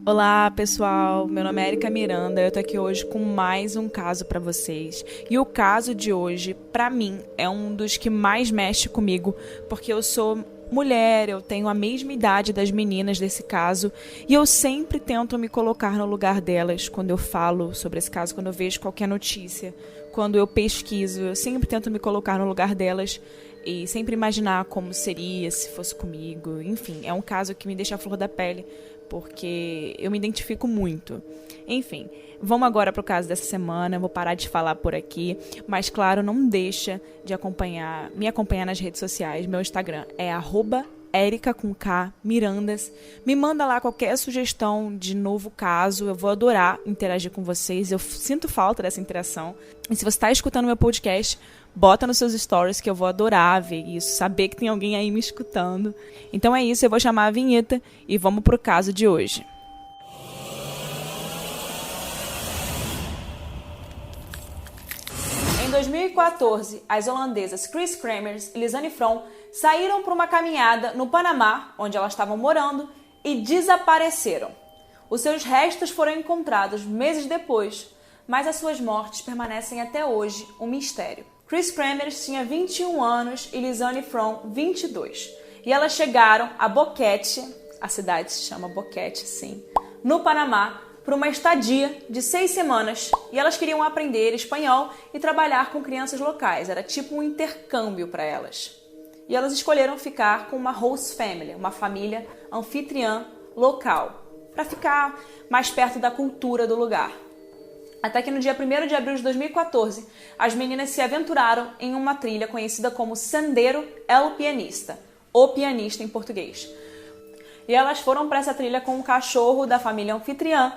Olá, pessoal. Meu nome é Erika Miranda. Eu tô aqui hoje com mais um caso pra vocês. E o caso de hoje, pra mim, é um dos que mais mexe comigo, porque eu sou mulher, eu tenho a mesma idade das meninas desse caso, e eu sempre tento me colocar no lugar delas quando eu falo sobre esse caso, quando eu vejo qualquer notícia, quando eu pesquiso, eu sempre tento me colocar no lugar delas e sempre imaginar como seria se fosse comigo. Enfim, é um caso que me deixa a flor da pele, porque eu me identifico muito. Enfim, vamos agora para o caso dessa semana. Eu vou parar de falar por aqui, mas claro, não deixa de me acompanhar nas redes sociais. Meu Instagram é @Erica_Mirandas. Me manda lá qualquer sugestão de novo caso. Eu vou adorar interagir com vocês. Eu sinto falta dessa interação. E se você está escutando meu podcast, bota nos seus stories que eu vou adorar ver isso, saber que tem alguém aí me escutando. Então é isso, eu vou chamar a vinheta e vamos pro caso de hoje. Em 2014, as holandesas Chris Kremers e Lisanne From saíram para uma caminhada no Panamá, onde elas estavam morando, e desapareceram. Os seus restos foram encontrados meses depois, mas as suas mortes permanecem até hoje um mistério. Chris Kremers tinha 21 anos e Lisanne From 22. E elas chegaram a Boquete, a cidade se chama Boquete, sim, no Panamá, por uma estadia de 6 semanas. E elas queriam aprender espanhol e trabalhar com crianças locais. Era tipo um intercâmbio para elas. E elas escolheram ficar com uma host family, uma família anfitriã local, para ficar mais perto da cultura do lugar. Até que no dia 1º de abril de 2014, as meninas se aventuraram em uma trilha conhecida como Sendero El Pianista, o pianista em português. E elas foram para essa trilha com o cachorro da família anfitriã,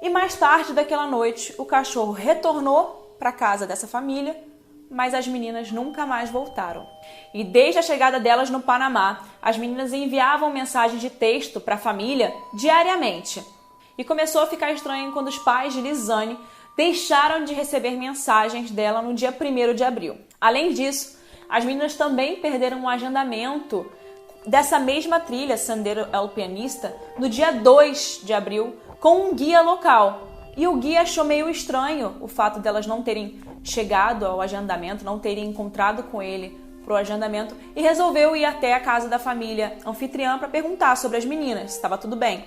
e mais tarde daquela noite, o cachorro retornou para a casa dessa família, mas as meninas nunca mais voltaram. E desde a chegada delas no Panamá, as meninas enviavam mensagens de texto para a família diariamente. E começou a ficar estranho quando os pais de Lisanne deixaram de receber mensagens dela no dia 1º de abril. Além disso, as meninas também perderam o agendamento dessa mesma trilha, Sendero El Pianista, no dia 2 de abril, com um guia local. E o guia achou meio estranho o fato delas não terem chegado ao agendamento, não terem encontrado com ele para o agendamento, e resolveu ir até a casa da família anfitriã para perguntar sobre as meninas, se estava tudo bem.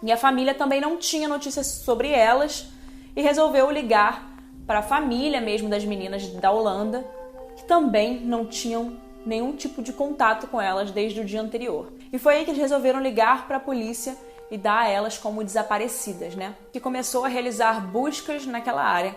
E a família também não tinha notícias sobre elas e resolveu ligar para a família mesmo das meninas da Holanda, que também não tinham nenhum tipo de contato com elas desde o dia anterior. E foi aí que eles resolveram ligar para a polícia e dar a elas como desaparecidas, né? Que começou a realizar buscas naquela área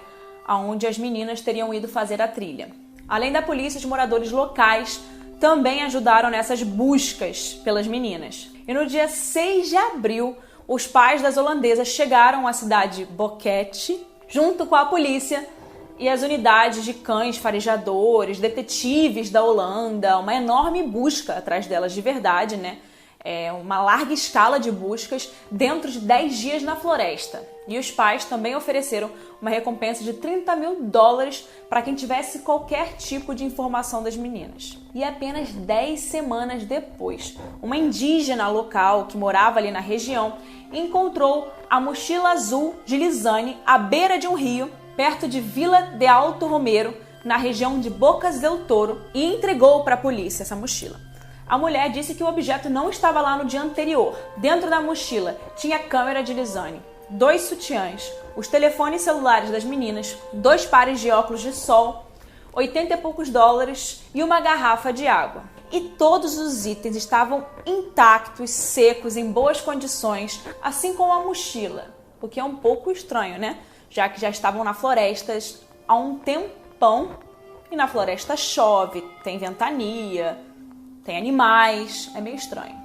onde as meninas teriam ido fazer a trilha. Além da polícia, os moradores locais também ajudaram nessas buscas pelas meninas. E no dia 6 de abril, os pais das holandesas chegaram à cidade Boquete, junto com a polícia e as unidades de cães farejadores, detetives da Holanda, uma enorme busca atrás delas de verdade, né? Uma larga escala de buscas dentro de 10 dias na floresta. E os pais também ofereceram uma recompensa de $30 mil para quem tivesse qualquer tipo de informação das meninas. E apenas 10 semanas depois, uma indígena local que morava ali na região encontrou a mochila azul de Lisanne à beira de um rio, perto de Vila de Alto Romero, na região de Bocas del Toro, e entregou para a polícia essa mochila. A mulher disse que o objeto não estava lá no dia anterior. Dentro da mochila tinha a câmera de Lisanne, 2 sutiãs, os telefones celulares das meninas, 2 pares de óculos de sol, $80 e poucos e uma garrafa de água. E todos os itens estavam intactos, secos, em boas condições, assim como a mochila. O que é um pouco estranho, né? Já que já estavam na floresta há um tempão, e na floresta chove, tem ventania, tem animais, é meio estranho.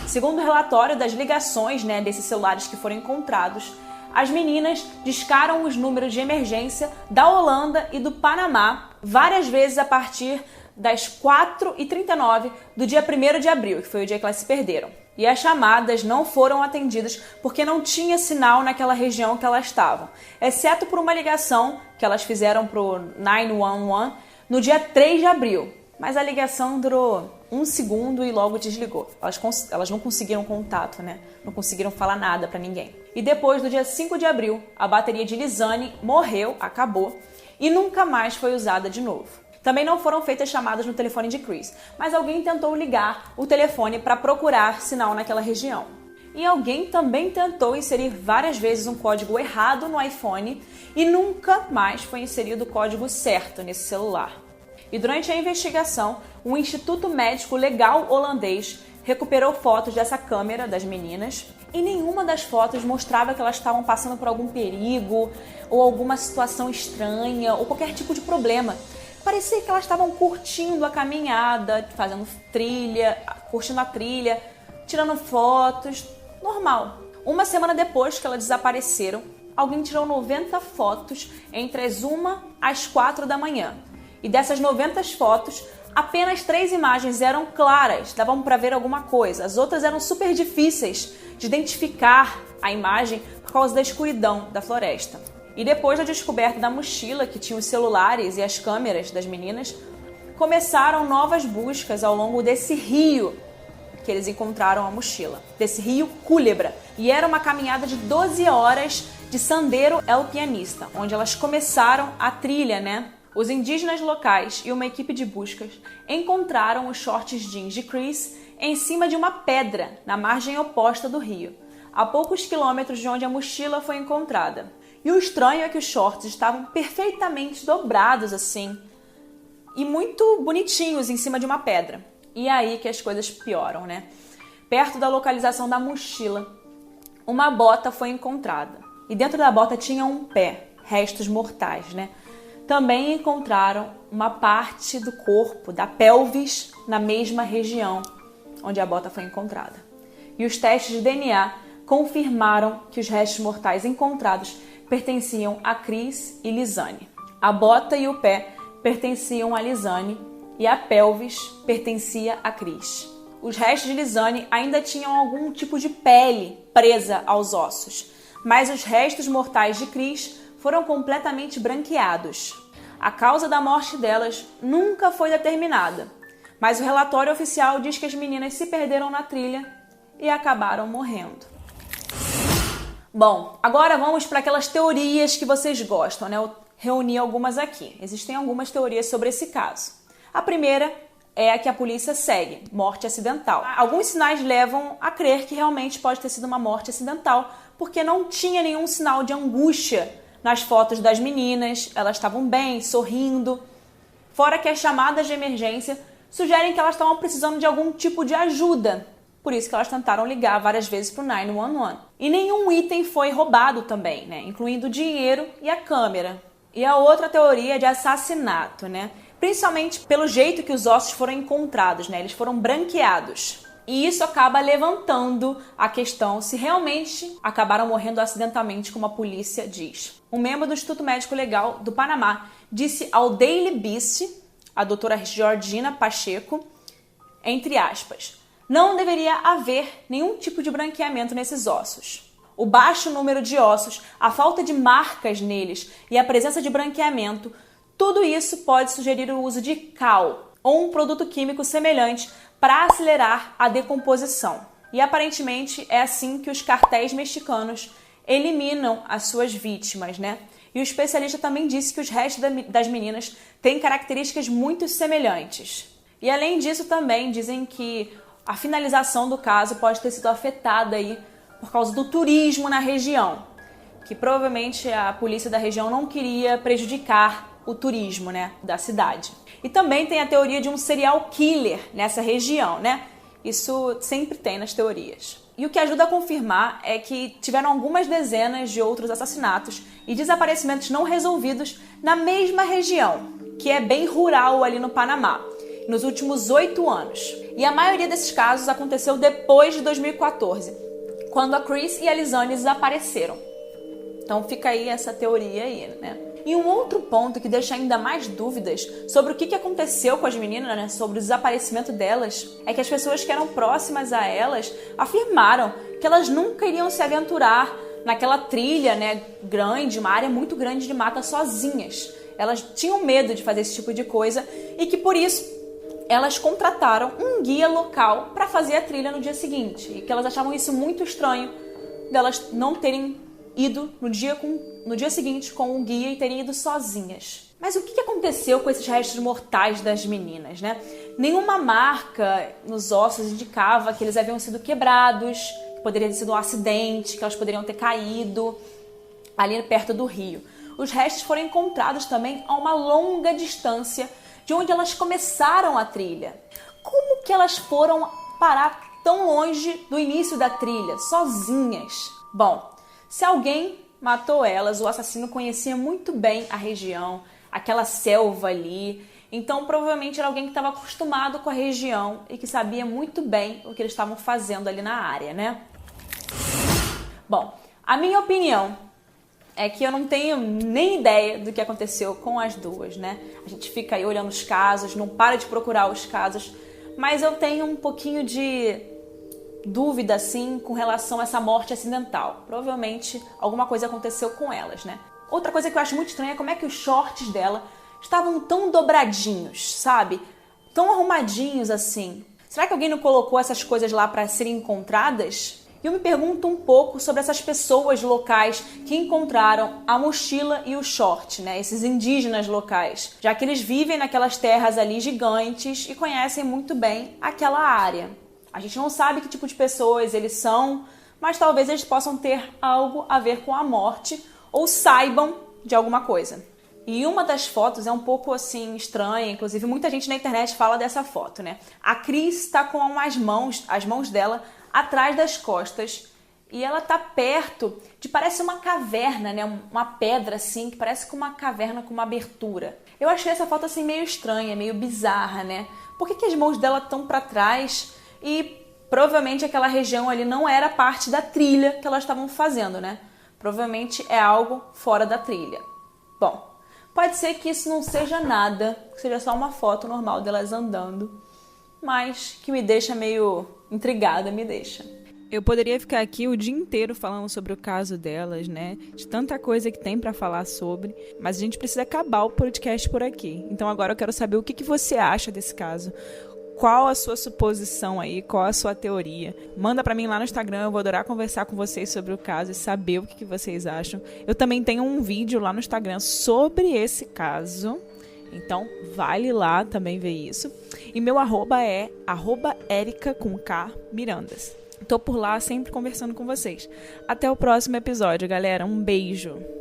Segundo o relatório das ligações, desses celulares que foram encontrados, as meninas discaram os números de emergência da Holanda e do Panamá várias vezes a partir das 4h39 do dia 1º de abril, que foi o dia que elas se perderam. E as chamadas não foram atendidas porque não tinha sinal naquela região que elas estavam, exceto por uma ligação que elas fizeram para o 911 no dia 3 de abril. Mas a ligação durou 1 segundo e logo desligou. Elas não conseguiram contato, né? Não conseguiram falar nada para ninguém. E depois do dia 5 de abril, a bateria de Lizane morreu, acabou, e nunca mais foi usada de novo. Também não foram feitas chamadas no telefone de Chris, mas alguém tentou ligar o telefone para procurar sinal naquela região. E alguém também tentou inserir várias vezes um código errado no iPhone e nunca mais foi inserido o código certo nesse celular. E durante a investigação, o Instituto Médico Legal holandês recuperou fotos dessa câmera das meninas e nenhuma das fotos mostrava que elas estavam passando por algum perigo ou alguma situação estranha ou qualquer tipo de problema. Parecia que elas estavam curtindo a caminhada, fazendo trilha, curtindo a trilha, tirando fotos, normal. Uma semana depois que elas desapareceram, alguém tirou 90 fotos entre as 1 às 4 da manhã. E dessas 90 fotos, apenas 3 imagens eram claras, davam para ver alguma coisa. As outras eram super difíceis de identificar a imagem por causa da escuridão da floresta. E depois da descoberta da mochila, que tinha os celulares e as câmeras das meninas, começaram novas buscas ao longo desse rio que eles encontraram a mochila, desse rio Culebra. E era uma caminhada de 12 horas de Sendero El Pianista, onde elas começaram a trilha, né? Os indígenas locais e uma equipe de buscas encontraram os shorts jeans de Chris em cima de uma pedra na margem oposta do rio, a poucos quilômetros de onde a mochila foi encontrada. E o estranho é que os shorts estavam perfeitamente dobrados assim e muito bonitinhos em cima de uma pedra. E é aí que as coisas pioram, né? Perto da localização da mochila, uma bota foi encontrada. E dentro da bota tinha um pé, restos mortais, né? Também encontraram uma parte do corpo, da pelvis, na mesma região onde a bota foi encontrada. E os testes de DNA confirmaram que os restos mortais encontrados pertenciam a Chris e Lizane. A bota e o pé pertenciam a Lizane e a pelvis pertencia a Chris. Os restos de Lizane ainda tinham algum tipo de pele presa aos ossos, mas os restos mortais de Chris foram completamente branqueados. A causa da morte delas nunca foi determinada, mas o relatório oficial diz que as meninas se perderam na trilha e acabaram morrendo. Bom, agora vamos para aquelas teorias que vocês gostam, né? Eu reuni algumas aqui. Existem algumas teorias sobre esse caso. A primeira é a que a polícia segue, morte acidental. Alguns sinais levam a crer que realmente pode ter sido uma morte acidental, porque não tinha nenhum sinal de angústia nas fotos das meninas, elas estavam bem, sorrindo. Fora que as chamadas de emergência sugerem que elas estavam precisando de algum tipo de ajuda. Por isso que elas tentaram ligar várias vezes para o 911. E nenhum item foi roubado também, né? Incluindo o dinheiro e a câmera. E a outra teoria é de assassinato, né? Principalmente pelo jeito que os ossos foram encontrados, né? Eles foram branqueados. E isso acaba levantando a questão se realmente acabaram morrendo acidentalmente, como a polícia diz. Um membro do Instituto Médico Legal do Panamá disse ao Daily Beast, a doutora Georgina Pacheco, entre aspas, não deveria haver nenhum tipo de branqueamento nesses ossos. O baixo número de ossos, a falta de marcas neles e a presença de branqueamento, tudo isso pode sugerir o uso de cal ou um produto químico semelhante para acelerar a decomposição. E aparentemente é assim que os cartéis mexicanos eliminam as suas vítimas, né? E o especialista também disse que os restos das meninas têm características muito semelhantes. E além disso também dizem que a finalização do caso pode ter sido afetada aí por causa do turismo na região, que provavelmente a polícia da região não queria prejudicar o turismo, né, da cidade. E também tem a teoria de um serial killer nessa região, né? Isso sempre tem nas teorias. E o que ajuda a confirmar é que tiveram algumas dezenas de outros assassinatos e desaparecimentos não resolvidos na mesma região, que é bem rural ali no Panamá, nos últimos 8 anos. E a maioria desses casos aconteceu depois de 2014, quando a Chris e a Lizane desapareceram. Então fica aí essa teoria aí, né? E um outro ponto que deixa ainda mais dúvidas sobre o que aconteceu com as meninas, né, sobre o desaparecimento delas, é que as pessoas que eram próximas a elas afirmaram que elas nunca iriam se aventurar naquela trilha, né, grande, uma área muito grande de mata sozinhas. Elas tinham medo de fazer esse tipo de coisa e que por isso elas contrataram um guia local para fazer a trilha no dia seguinte, e que elas achavam isso muito estranho, delas não terem ido no dia seguinte com um guia e terem ido sozinhas. Mas o que aconteceu com esses restos mortais das meninas, né? Nenhuma marca nos ossos indicava que eles haviam sido quebrados, que poderia ter sido um acidente, que elas poderiam ter caído ali perto do rio. Os restos foram encontrados também a uma longa distância de onde elas começaram a trilha. Como que elas foram parar tão longe do início da trilha, sozinhas? Bom, se alguém matou elas, o assassino conhecia muito bem a região, aquela selva ali, então provavelmente era alguém que estava acostumado com a região e que sabia muito bem o que eles estavam fazendo ali na área, né? Bom, a minha opinião é que eu não tenho nem ideia do que aconteceu com as duas, né? A gente fica aí olhando os casos, não para de procurar os casos, mas eu tenho um pouquinho de dúvida, assim, com relação a essa morte acidental. Provavelmente alguma coisa aconteceu com elas, né? Outra coisa que eu acho muito estranha é como é que os shorts dela estavam tão dobradinhos, sabe? Tão arrumadinhos assim. Será que alguém não colocou essas coisas lá para serem encontradas? E eu me pergunto um pouco sobre essas pessoas locais que encontraram a mochila e o short, né? Esses indígenas locais, já que eles vivem naquelas terras ali gigantes e conhecem muito bem aquela área. A gente não sabe que tipo de pessoas eles são, mas talvez eles possam ter algo a ver com a morte ou saibam de alguma coisa. E uma das fotos é um pouco assim estranha, inclusive muita gente na internet fala dessa foto, né? A Cris está com as mãos dela atrás das costas e ela tá perto de, parece uma caverna, né? Uma pedra assim, que parece com uma caverna com uma abertura. Eu achei essa foto assim meio estranha, meio bizarra, né? Por que as mãos dela estão para trás? E provavelmente aquela região ali não era parte da trilha que elas estavam fazendo, né? Provavelmente é algo fora da trilha. Bom, pode ser que isso não seja nada, que seja só uma foto normal delas andando, mas que me deixa meio intrigada, me deixa. Eu poderia ficar aqui o dia inteiro falando sobre o caso delas, né? De tanta coisa que tem pra falar sobre, mas a gente precisa acabar o podcast por aqui. Então agora eu quero saber o que você acha desse caso. Qual a sua suposição aí? Qual a sua teoria? Manda pra mim lá no Instagram, eu vou adorar conversar com vocês sobre o caso e saber o que vocês acham. Eu também tenho um vídeo lá no Instagram sobre esse caso, então vale lá também ver isso. E meu arroba é @erica_mirandas. Tô por lá sempre conversando com vocês. Até o próximo episódio, galera. Um beijo!